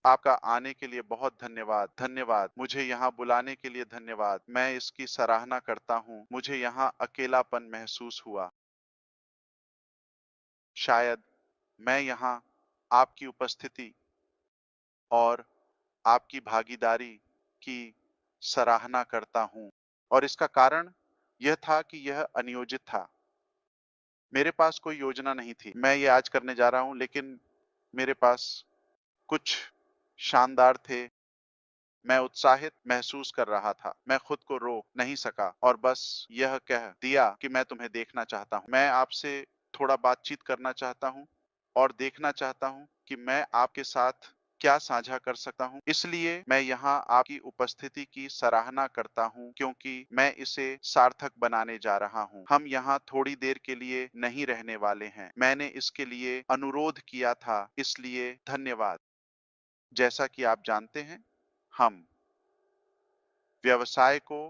आपका आने के लिए बहुत धन्यवाद, धन्यवाद। मुझे यहाँ बुलाने के लिए धन्यवाद। मैं इसकी सराहना करता हूँ। मुझे यहाँ अकेलापन महसूस हुआ। शायद मैं यहाँ आपकी उपस्थिति और आपकी भागीदारी की सराहना करता हूँ और इसका कारण यह था कि यह अनियोजित था। मेरे पास कोई योजना नहीं थी। मैं ये आज करने जा रहा हूँ, लेकिन मेरे पास कुछ शानदार थे। मैं उत्साहित महसूस कर रहा था। मैं खुद को रोक नहीं सका और बस यह कह दिया कि मैं तुम्हें देखना चाहता हूँ। मैं आपसे थोड़ा बातचीत करना चाहता हूँ और देखना चाहता हूँ कि मैं आपके साथ क्या साझा कर सकता हूँ। इसलिए मैं यहाँ आपकी उपस्थिति की सराहना करता हूँ क्योंकि मैं इसे सार्थक बनाने जा रहा हूँ। हम यहाँ थोड़ी देर के लिए नहीं रहने वाले हैं। मैंने इसके लिए अनुरोध किया था, इसलिए धन्यवाद। जैसा कि आप जानते हैं, हम व्यवसाय को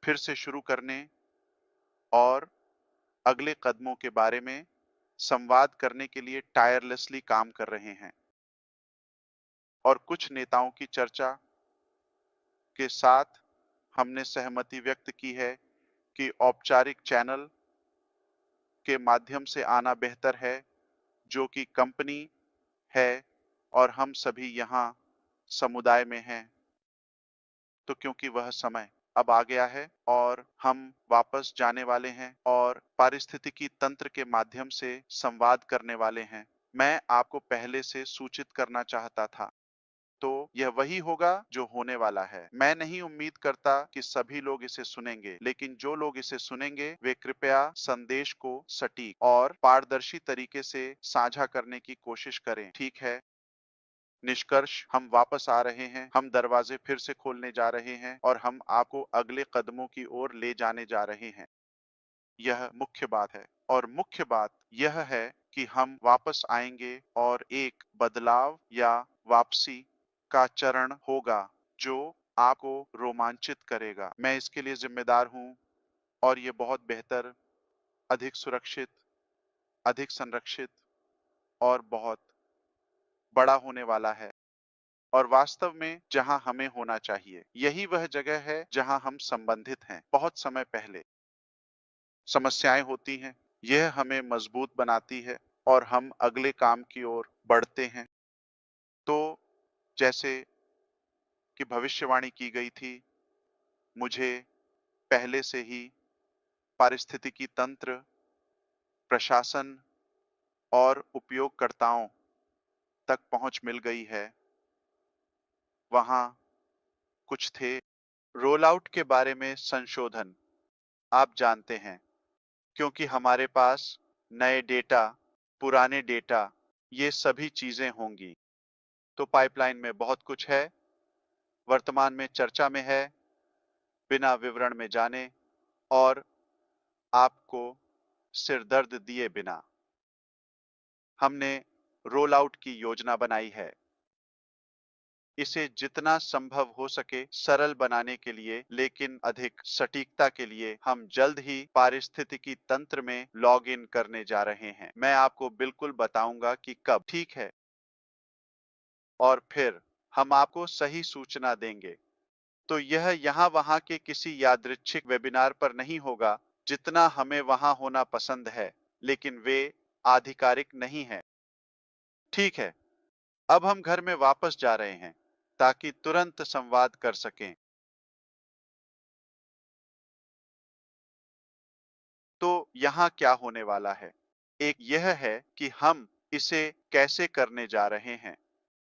फिर से शुरू करने और अगले कदमों के बारे में संवाद करने के लिए टायरलेसली काम कर रहे हैं और कुछ नेताओं की चर्चा के साथ हमने सहमति व्यक्त की है कि औपचारिक चैनल के माध्यम से आना बेहतर है, जो कि कंपनी है और हम सभी यहाँ समुदाय में हैं। तो क्योंकि वह समय अब आ गया है और हम वापस जाने वाले हैं और पारिस्थितिकी तंत्र के माध्यम से संवाद करने वाले हैं। मैं आपको पहले से सूचित करना चाहता था। तो यह वही होगा जो होने वाला है। मैं नहीं उम्मीद करता कि सभी लोग इसे सुनेंगे, लेकिन जो लोग इसे सुनेंगे वे कृपया संदेश को सटीक और पारदर्शी तरीके से साझा करने की कोशिश करें। ठीक है? निष्कर्ष, हम वापस आ रहे हैं, हम दरवाजे फिर से खोलने जा रहे हैं और हम आपको अगले कदमों की ओर ले जाने जा रहे हैं। यह मुख्य बात है और मुख्य बात यह है कि हम वापस आएंगे और एक बदलाव या वापसी का चरण होगा जो आपको रोमांचित करेगा। मैं इसके लिए जिम्मेदार हूँ और ये बहुत बेहतर, अधिक सुरक्षित, अधिक संरक्षित और बहुत बड़ा होने वाला है और वास्तव में जहां हमें होना चाहिए। यही वह जगह है जहां हम संबंधित हैं। बहुत समय पहले समस्याएं होती हैं, यह हमें मजबूत बनाती है और हम अगले काम की ओर बढ़ते हैं। तो जैसे कि भविष्यवाणी की गई थी, मुझे पहले से ही पारिस्थितिकी तंत्र, प्रशासन और उपयोगकर्ताओं तक पहुंच मिल गई है। वहां कुछ थे। रोल आउट के बारे में संशोधन, आप जानते हैं, क्योंकि हमारे पास नए डेटा, पुराने डेटा, ये सभी चीजें होंगी। तो पाइपलाइन में बहुत कुछ है, वर्तमान में चर्चा में है, बिना विवरण में जाने और आपको सिरदर्द दिए बिना। हमने रोल आउट की योजना बनाई है। इसे जितना संभव हो सके सरल बनाने के लिए, लेकिन अधिक सटीकता के लिए हम जल्द ही पारिस्थितिकी तंत्र में लॉग इन करने जा रहे हैं। मैं आपको बिल्कुल बताऊंगा कि कब, ठीक है? और फिर हम आपको सही सूचना देंगे। तो यह यहाँ वहाँ के किसी यादृच्छिक वेबिनार पर नहीं होगा, जितना हमें वहाँ होना पसंद है, लेकिन वे आधिकारिक नहीं हैं। ठीक है, अब हम घर में वापस जा रहे हैं ताकि तुरंत संवाद कर सकें। तो यहाँ क्या होने वाला है? एक यह है कि हम इसे कैसे करने जा रहे हैं।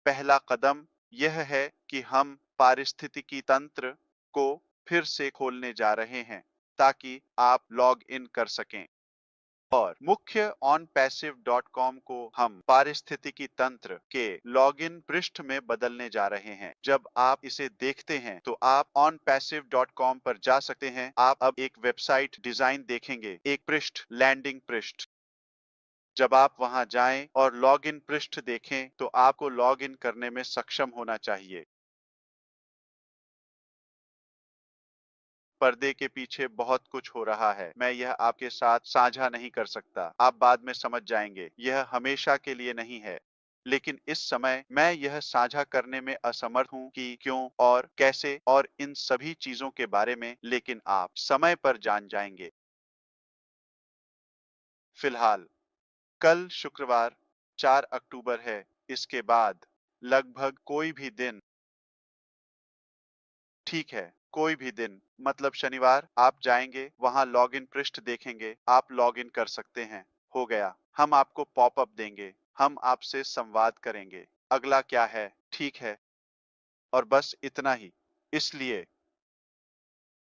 पहला कदम यह है कि हम पारिस्थितिकी तंत्र को फिर से खोलने जा रहे हैं ताकि आप लॉग इन कर सकें और मुख्य onpassive.com को हम पारिस्थितिकी तंत्र के लॉगिन पृष्ठ में बदलने जा रहे हैं। जब आप इसे देखते हैं तो आप onpassive.com पर जा सकते हैं। आप अब एक वेबसाइट डिजाइन देखेंगे, एक पृष्ठ, लैंडिंग पृष्ठ। जब आप वहां जाएं और लॉगिन पृष्ठ देखें तो आपको लॉगिन करने में सक्षम होना चाहिए। पर्दे के पीछे बहुत कुछ हो रहा है। मैं यह आपके साथ साझा नहीं कर सकता। आप बाद में समझ जाएंगे। यह हमेशा के लिए नहीं है। लेकिन इस समय मैं यह साझा करने में असमर्थ हूं कि क्यों और कैसे और इन सभी चीजों के बारे में, लेकिन आप समय पर जान जाएंगे। फिलहाल कल शुक्रवार 4 अक्टूबर है। इसके बाद लगभग कोई भी दिन, ठीक है, कोई भी दिन मतलब शनिवार, आप जाएंगे वहां लॉगिन पृष्ठ देखेंगे, आप लॉगिन कर सकते हैं। हो गया। हम आपको पॉपअप देंगे, हम आपसे संवाद करेंगे। अगला क्या है? ठीक है, और बस इतना ही। इसलिए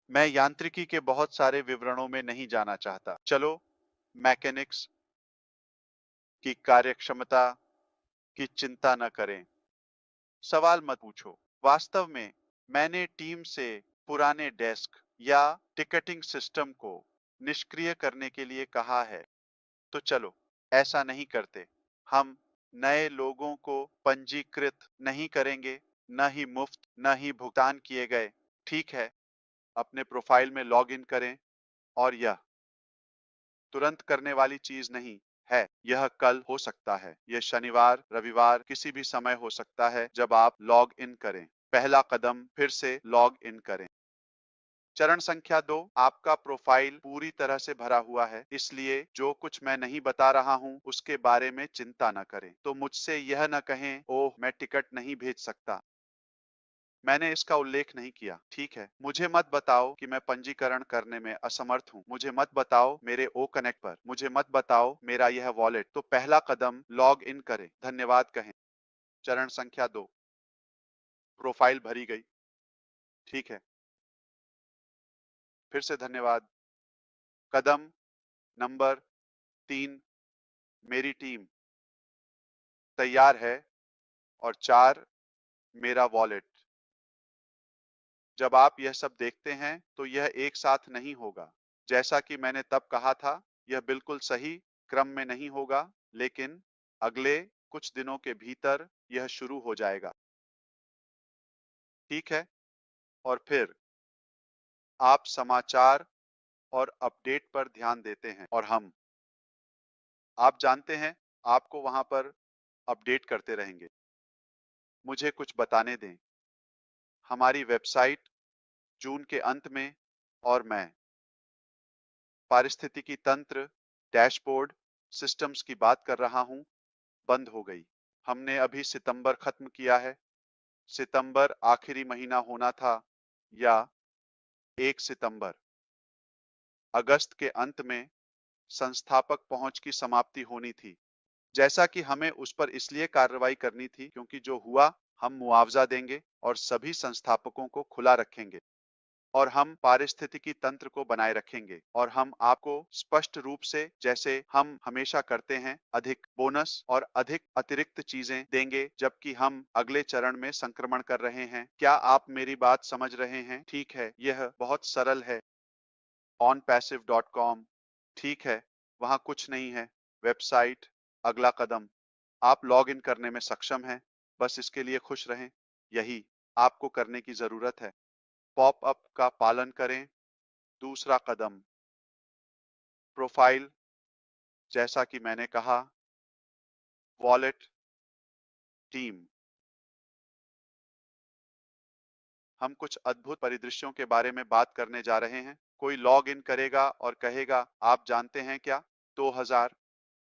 मैं यांत्रिकी के बहुत सारे विवरणों में नहीं जाना चाहता। चलो मैकेनिक्स की कार्यक्षमता की चिंता न करें। सवाल मत पूछो। वास्तव में मैंने टीम से पुराने डेस्क या टिकटिंग सिस्टम को निष्क्रिय करने के लिए कहा है। तो चलो ऐसा नहीं करते। हम नए लोगों को पंजीकृत नहीं करेंगे, न ही मुफ्त न ही भुगतान किए गए। ठीक है, अपने प्रोफाइल में लॉग इन करें, और यह तुरंत करने वाली चीज नहीं है। यह कल हो सकता है, यह शनिवार, रविवार, किसी भी समय हो सकता है जब आप लॉग इन करें। पहला कदम, फिर से लॉग इन करें। चरण संख्या 2, आपका प्रोफाइल पूरी तरह से भरा हुआ है, इसलिए जो कुछ मैं नहीं बता रहा हूं उसके बारे में चिंता न करें। तो मुझसे यह न कहें, ओह मैं टिकट नहीं भेज सकता, मैंने इसका उल्लेख नहीं किया। ठीक है, मुझे मत बताओ कि मैं पंजीकरण करने में असमर्थ हूँ। मुझे मत बताओ मेरे ओ कनेक्ट पर, मुझे मत बताओ मेरा यह वॉलेट। तो पहला कदम लॉग इन करें, धन्यवाद कहें। चरण संख्या 2, प्रोफाइल भरी गई। ठीक है, फिर से धन्यवाद। कदम नंबर 3, मेरी टीम तैयार है। और 4, मेरा वॉलेट। जब आप यह सब देखते हैं तो यह एक साथ नहीं होगा। जैसा कि मैंने तब कहा था, यह बिल्कुल सही क्रम में नहीं होगा, लेकिन अगले कुछ दिनों के भीतर यह शुरू हो जाएगा। ठीक है, और फिर आप समाचार और अपडेट पर ध्यान देते हैं, और हम, आप जानते हैं, आपको वहां पर अपडेट करते रहेंगे। मुझे कुछ बताने दें। हमारी वेबसाइट जून के अंत में, और मैं पारिस्थितिकी तंत्र, डैशबोर्ड, सिस्टम्स की बात कर रहा हूं, बंद हो गई। हमने अभी सितंबर खत्म किया है। सितंबर आखिरी महीना होना था, या 1 सितंबर। अगस्त के अंत में संस्थापक पहुंच की समाप्ति होनी थी। जैसा कि हमें उस पर इसलिए कार्रवाई करनी थी क्योंकि जो हुआ, हम मुआवजा देंगे और सभी संस्थापकों को खुला रखेंगे, और हम पारिस्थितिकी तंत्र को बनाए रखेंगे, और हम आपको स्पष्ट रूप से, जैसे हम हमेशा करते हैं, अधिक बोनस और अधिक अतिरिक्त चीजें देंगे, जबकि हम अगले चरण में संक्रमण कर रहे हैं। क्या आप मेरी बात समझ रहे हैं? ठीक है, यह बहुत सरल है। onpassive.com। ठीक है, वहां कुछ नहीं है। वेबसाइट, अगला कदम, आप लॉग इन करने में सक्षम हैं, बस इसके लिए खुश रहें। यही आपको करने की जरूरत है। पॉपअप का पालन करें। दूसरा कदम, प्रोफाइल, जैसा कि मैंने कहा, वॉलेट, टीम। हम कुछ अद्भुत परिदृश्यों के बारे में बात करने जा रहे हैं। कोई लॉग इन करेगा और कहेगा, आप जानते हैं क्या, 2000,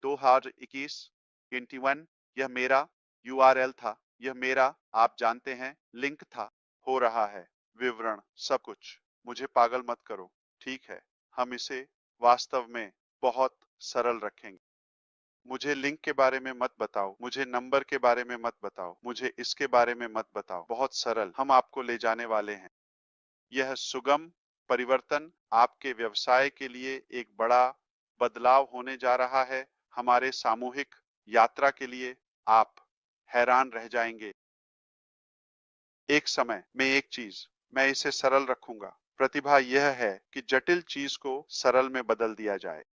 2021, 21, यह मेरा यूआरएल था, यह मेरा, आप जानते हैं, लिंक था। हो रहा है, विवरण, सब कुछ। मुझे पागल मत करो। ठीक है, हम इसे वास्तव में बहुत सरल रखेंगे। मुझे लिंक के बारे में मत बताओ, मुझे नंबर के बारे में मत बताओ, मुझे इसके बारे में मत बताओ। बहुत सरल, हम आपको ले जाने वाले हैं। यह सुगम परिवर्तन आपके व्यवसाय के लिए एक बड़ा बदलाव होने जा रहा है। हमारे सामूहिक यात्रा के लिए आप हैरान रह जाएंगे। एक समय में एक चीज, मैं इसे सरल रखूंगा। प्रतिभा यह है कि जटिल चीज को सरल में बदल दिया जाए।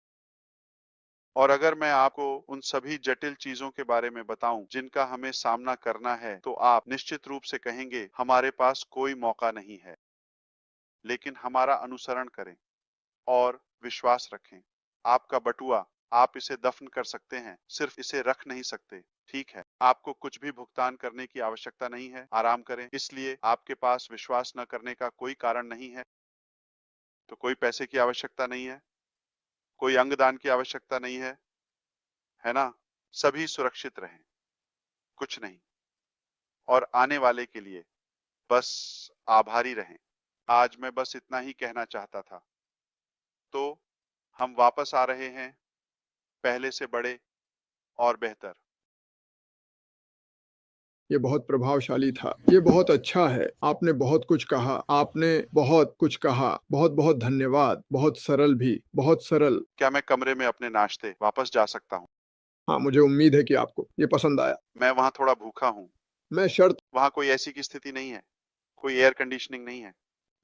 और अगर मैं आपको उन सभी जटिल चीजों के बारे में बताऊं जिनका हमें सामना करना है, तो आप निश्चित रूप से कहेंगे, हमारे पास कोई मौका नहीं है। लेकिन हमारा अनुसरण करें और विश्वास रखें। आपका बटुआ, आप इसे दफन कर सकते हैं, सिर्फ इसे रख नहीं सकते। ठीक है, आपको कुछ भी भुगतान करने की आवश्यकता नहीं है, आराम करें। इसलिए आपके पास विश्वास न करने का कोई कारण नहीं है, तो कोई पैसे की आवश्यकता नहीं है, कोई अंगदान की आवश्यकता नहीं है ना? सभी सुरक्षित रहें, कुछ नहीं। और आने वाले के लिए बस आभारी रहें। आज मैं बस इतना ही कहना चाहता था। तो हम वापस आ रहे हैं, पहले से बड़े और बेहतर। ये बहुत प्रभावशाली था। ये बहुत अच्छा है। आपने बहुत कुछ कहा। आपने बहुत कुछ कहा। बहुत-बहुत धन्यवाद। बहुत सरल भी, बहुत सरल। क्या मैं कमरे में अपने नाश्ते वापस जा सकता हूँ? हाँ, मुझे उम्मीद है कि आपको ये पसंद आया। मैं वहाँ थोड़ा भूखा हूँ। मैं शर्त वहाँ कोई ऐसी की स्थिति नहीं है, कोई एयर कंडीशनिंग नहीं है।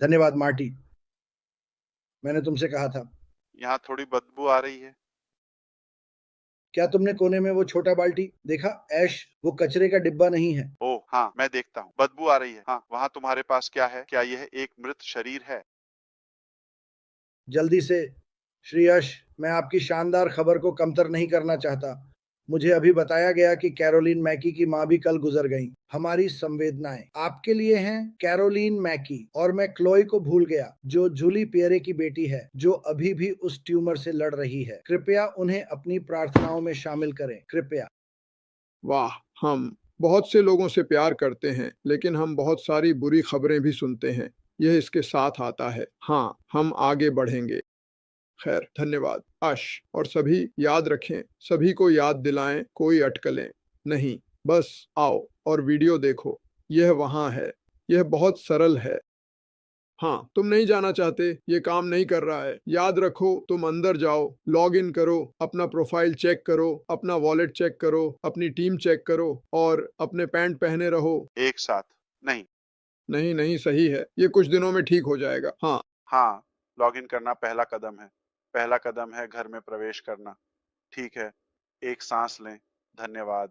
धन्यवाद मार्टी, मैंने तुमसे कहा था। यहाँ थोड़ी बदबू आ रही है। क्या तुमने कोने में वो छोटा बाल्टी देखा? ऐश, वो कचरे का डिब्बा नहीं है। ओह हाँ, मैं देखता हूँ। बदबू आ रही है। हाँ, वहाँ तुम्हारे पास क्या है? क्या यह एक मृत शरीर है? जल्दी से श्रेयस, मैं आपकी शानदार खबर को कमतर नहीं करना चाहता। मुझे अभी बताया गया कि कैरोलीन मैकी की माँ भी कल गुजर गई। हमारी संवेदनाएं आपके लिए हैं, कैरोलीन मैकी। और मैं क्लोई को भूल गया, जो जूली पियरे की बेटी है, जो अभी भी उस ट्यूमर से लड़ रही है। कृपया उन्हें अपनी प्रार्थनाओं में शामिल करें, कृपया। वाह! हम बहुत से लोगों से प्यार करते हैं, लेकिन हम बहुत सारी बुरी खबरें भी सुनते हैं। यह इसके साथ आता है। हाँ, हम आगे बढ़ेंगे। खैर, धन्यवाद। अश और सभी याद रखें, सभी को याद दिलाएं, कोई अटकलें नहीं। बस आओ और वीडियो देखो। यह वहाँ है। यह बहुत सरल है। हाँ, तुम नहीं जाना चाहते, ये काम नहीं कर रहा है। याद रखो, तुम अंदर जाओ, लॉग इन करो, अपना प्रोफाइल चेक करो, अपना वॉलेट चेक करो, अपनी टीम चेक करो और अपने पैंट पहने रहो। एक साथ नहीं। नहीं, नहीं, सही है। ये कुछ दिनों में ठीक हो जाएगा। हाँ, हाँ, लॉगिन करना पहला कदम है। पहला कदम है घर में प्रवेश करना। ठीक है, एक सांस लें। धन्यवाद।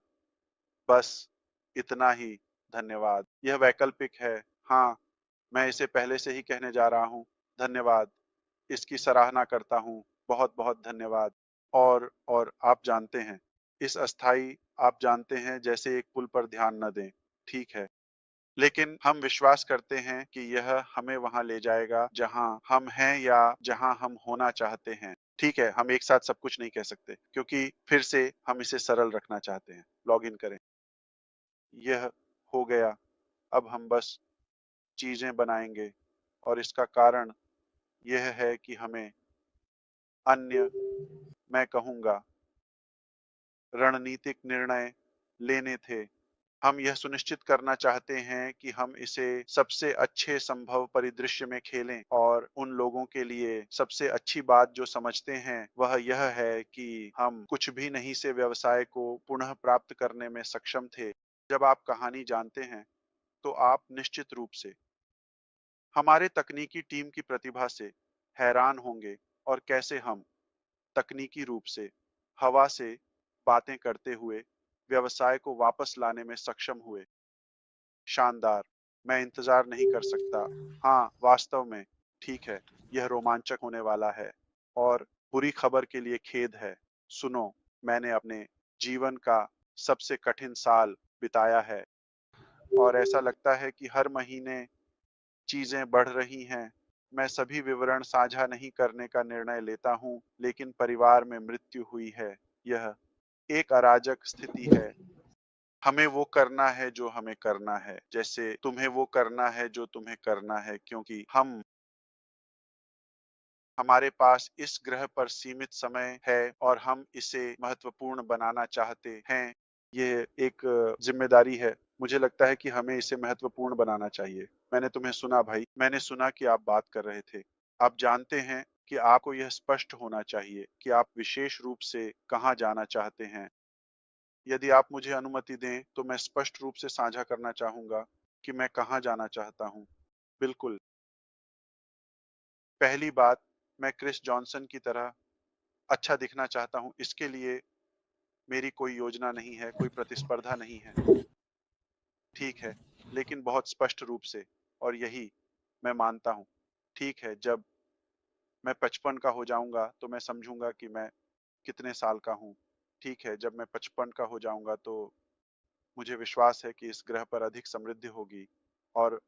बस इतना ही। धन्यवाद। यह वैकल्पिक है। हाँ, मैं इसे पहले से ही कहने जा रहा हूँ। धन्यवाद। इसकी सराहना करता हूँ। बहुत-बहुत धन्यवाद। और आप जानते हैं, इस अस्थायी आप जानते हैं जैसे एक पुल पर ध्यान न दें। ठीक है। लेकिन हम विश्वास करते हैं कि यह हमें वहां ले जाएगा जहां हम हैं या जहां हम होना चाहते हैं। ठीक है, हम एक साथ सब कुछ नहीं कह सकते क्योंकि फिर से हम इसे सरल रखना चाहते हैं। लॉग इन करें। यह हो गया। अब हम बस चीजें बनाएंगे और इसका कारण यह है कि हमें अन्य, मैं कहूंगा, रणनीतिक निर्णय लेने थे। हम यह सुनिश्चित करना चाहते हैं कि हम इसे सबसे अच्छे संभव परिदृश्य में खेलें और उन लोगों के लिए सबसे अच्छी बात जो समझते हैं वह यह है कि हम कुछ भी नहीं से व्यवसाय को पुनः प्राप्त करने में सक्षम थे। जब आप कहानी जानते हैं तो आप निश्चित रूप से हमारे तकनीकी टीम की प्रतिभा से हैरान होंगे और कैसे हम तकनीकी रूप से हवा से बातें करते हुए व्यवसाय को वापस लाने में सक्षम हुए। शानदार! मैं इंतज़ार नहीं कर सकता। हाँ, वास्तव में, ठीक है, यह रोमांचक होने वाला है। और बुरी खबर के लिए खेद है। सुनो, मैंने अपने जीवन का सबसे कठिन साल बिताया है और ऐसा लगता है कि हर महीने चीज़ें बढ़ रही हैं। मैं सभी विवरण साझा नहीं करने का निर्णय लेता हूँ, लेकिन परिवार में मृत्यु हुई है। यह एक अराजक स्थिति है। हमें वो करना है जो हमें करना है, जैसे तुम्हें वो करना है जो तुम्हें करना है, क्योंकि हमारे पास इस ग्रह पर सीमित समय है और हम इसे महत्वपूर्ण बनाना चाहते हैं। ये एक जिम्मेदारी है। मुझे लगता है कि हमें इसे महत्वपूर्ण बनाना चाहिए। मैंने तुम्हें सुना भाई, मैंने सुना कि आप बात कर रहे थे। आप जानते हैं कि आपको यह स्पष्ट होना चाहिए कि आप विशेष रूप से कहाँ जाना चाहते हैं। यदि आप मुझे अनुमति दें तो मैं स्पष्ट रूप से साझा करना चाहूंगा कि मैं कहाँ जाना चाहता हूँ। बिल्कुल। पहली बात, मैं क्रिस जॉनसन की तरह अच्छा दिखना चाहता हूँ। इसके लिए मेरी कोई योजना नहीं है, कोई प्रतिस्पर्धा नहीं है। ठीक है, लेकिन बहुत स्पष्ट रूप से, और यही मैं मानता हूँ। ठीक है, जब मैं 55 का हो जाऊंगा तो मैं समझूंगा कि मैं कितने साल का हूँ। ठीक है, जब मैं 55 का हो जाऊंगा तो मुझे विश्वास है कि इस ग्रह पर अधिक समृद्धि होगी और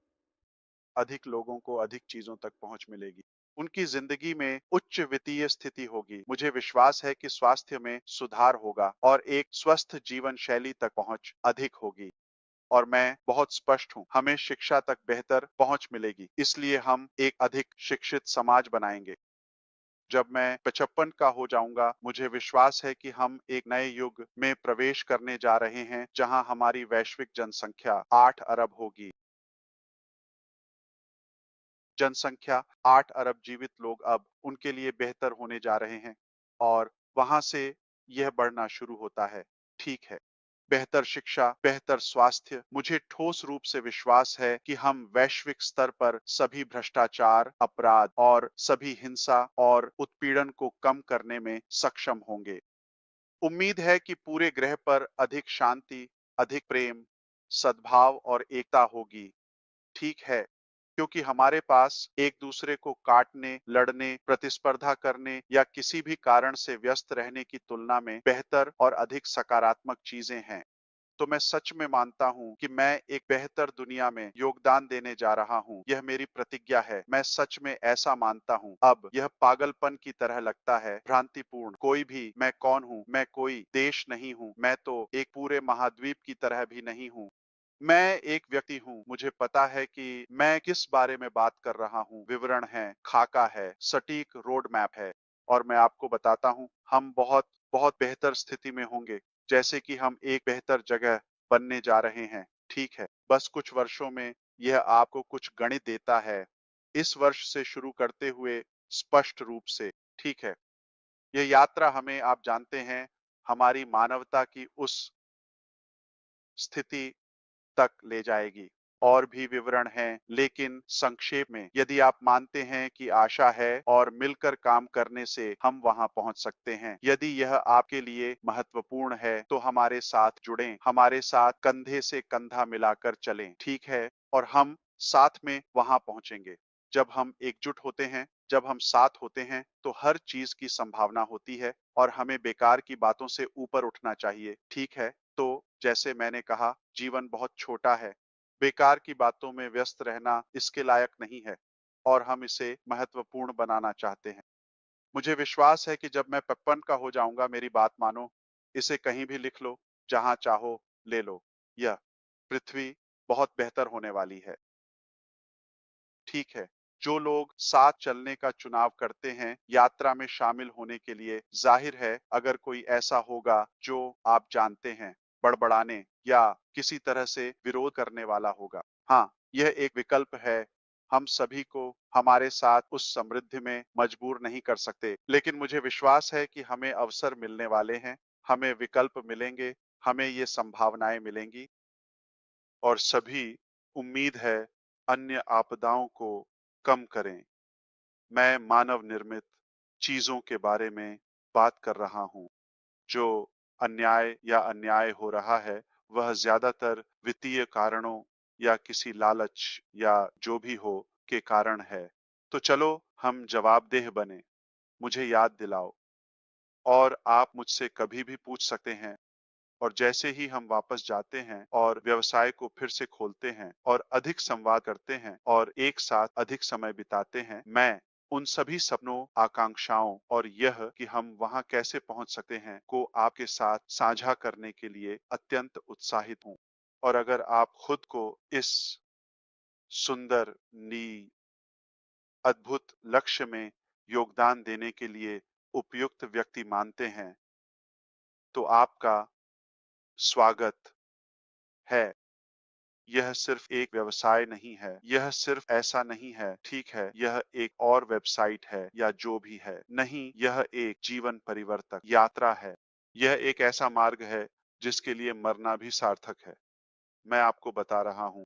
अधिक लोगों को अधिक चीजों तक पहुंच मिलेगी। उनकी जिंदगी में उच्च वित्तीय स्थिति होगी। मुझे विश्वास है कि स्वास्थ्य में सुधार होगा और एक स्वस्थ जीवन शैली तक पहुंच अधिक होगी। और मैं बहुत स्पष्ट हूँ, हमें शिक्षा तक बेहतर पहुंच मिलेगी, इसलिए हम एक अधिक शिक्षित समाज बनाएंगे। जब मैं 55 का हो जाऊंगा, मुझे विश्वास है कि हम एक नए युग में प्रवेश करने जा रहे हैं, जहां हमारी वैश्विक जनसंख्या 8 अरब होगी। जनसंख्या 8 अरब जीवित लोग अब उनके लिए बेहतर होने जा रहे हैं और वहां से यह बढ़ना शुरू होता है। ठीक है। बेहतर शिक्षा, बेहतर स्वास्थ्य। मुझे ठोस रूप से विश्वास है कि हम वैश्विक स्तर पर सभी भ्रष्टाचार, अपराध और सभी हिंसा और उत्पीड़न को कम करने में सक्षम होंगे। उम्मीद है कि पूरे ग्रह पर अधिक शांति, अधिक प्रेम, सद्भाव और एकता होगी। ठीक है, क्योंकि हमारे पास एक दूसरे को काटने, लड़ने, प्रतिस्पर्धा करने या किसी भी कारण से व्यस्त रहने की तुलना में बेहतर और अधिक सकारात्मक चीजें हैं। तो मैं सच में मानता हूँ कि मैं एक बेहतर दुनिया में योगदान देने जा रहा हूँ। यह मेरी प्रतिज्ञा है। मैं सच में ऐसा मानता हूँ। अब यह पागलपन की तरह लगता है, भ्रांतिपूर्ण। कोई भी मैं कौन हूँ? मैं कोई देश नहीं हूँ। मैं तो एक पूरे महाद्वीप की तरह भी नहीं हूँ। मैं एक व्यक्ति हूँ। मुझे पता है कि मैं किस बारे में बात कर रहा हूँ। विवरण है, खाका है, सटीक रोड मैप है। और मैं आपको बताता हूँ, हम बहुत बहुत बेहतर स्थिति में होंगे, जैसे कि हम एक बेहतर जगह बनने जा रहे हैं। ठीक है, बस कुछ वर्षों में यह आपको कुछ गणित देता है, इस वर्ष से शुरू करते हुए स्पष्ट रूप से। ठीक है, यह यात्रा हमें, आप जानते हैं, हमारी मानवता की उस स्थिति तक ले जाएगी। और भी विवरण हैं, लेकिन संक्षेप में, यदि आप मानते हैं कि आशा है और मिलकर काम करने से हम वहां पहुंच सकते हैं, यदि यह आपके लिए महत्वपूर्ण है, तो हमारे साथ जुड़ें, हमारे साथ कंधे से कंधा मिलाकर चलें। ठीक है, और हम साथ में वहां पहुंचेंगे। जब हम एकजुट होते हैं, जब हम साथ होते हैं, तो हर चीज की संभावना होती है और हमें बेकार की बातों से ऊपर उठना चाहिए। ठीक है, तो जैसे मैंने कहा, जीवन बहुत छोटा है। बेकार की बातों में व्यस्त रहना इसके लायक नहीं है और हम इसे महत्वपूर्ण बनाना चाहते हैं। मुझे विश्वास है कि जब मैं 55 का हो जाऊंगा, मेरी बात मानो, इसे कहीं भी लिख लो, जहां चाहो ले लो। यह पृथ्वी बहुत बेहतर होने वाली है। ठीक है, जो लोग साथ चलने का चुनाव करते हैं यात्रा में शामिल होने के लिए, जाहिर है अगर कोई ऐसा होगा जो आप जानते हैं, बड़बड़ाने या किसी तरह से विरोध करने वाला होगा। हाँ, यह एक विकल्प है। हम सभी को हमारे साथ उस समृद्धि में मजबूर नहीं कर सकते, लेकिन मुझे विश्वास है कि हमें अवसर मिलने वाले हैं, हमें विकल्प मिलेंगे, हमें ये संभावनाएं मिलेंगी और सभी, उम्मीद है, अन्य आपदाओं को कम करें। मैं मानव निर्मित चीजों के बारे में बात कर रहा हूँ। जो अन्याय या अन्याय हो रहा है, वह ज्यादातर वित्तीय कारणों या किसी लालच या जो भी हो के कारण है। तो चलो हम जवाबदेह बने। मुझे याद दिलाओ और आप मुझसे कभी भी पूछ सकते हैं। और जैसे ही हम वापस जाते हैं और व्यवसाय को फिर से खोलते हैं और अधिक संवाद करते हैं और एक साथ अधिक समय बिताते हैं, मैं उन सभी सपनों, आकांक्षाओं और यह कि हम वहां कैसे पहुंच सकते हैं को आपके साथ साझा करने के लिए अत्यंत उत्साहित हूं। और अगर आप खुद को इस सुंदर, नी अद्भुत लक्ष्य में योगदान देने के लिए उपयुक्त व्यक्ति मानते हैं, तो आपका स्वागत है। यह सिर्फ एक व्यवसाय नहीं है, यह सिर्फ ऐसा नहीं है, ठीक है, यह एक और वेबसाइट है या जो भी है। नहीं, यह एक जीवन परिवर्तक यात्रा है। यह एक ऐसा मार्ग है जिसके लिए मरना भी सार्थक है। मैं आपको बता रहा हूँ,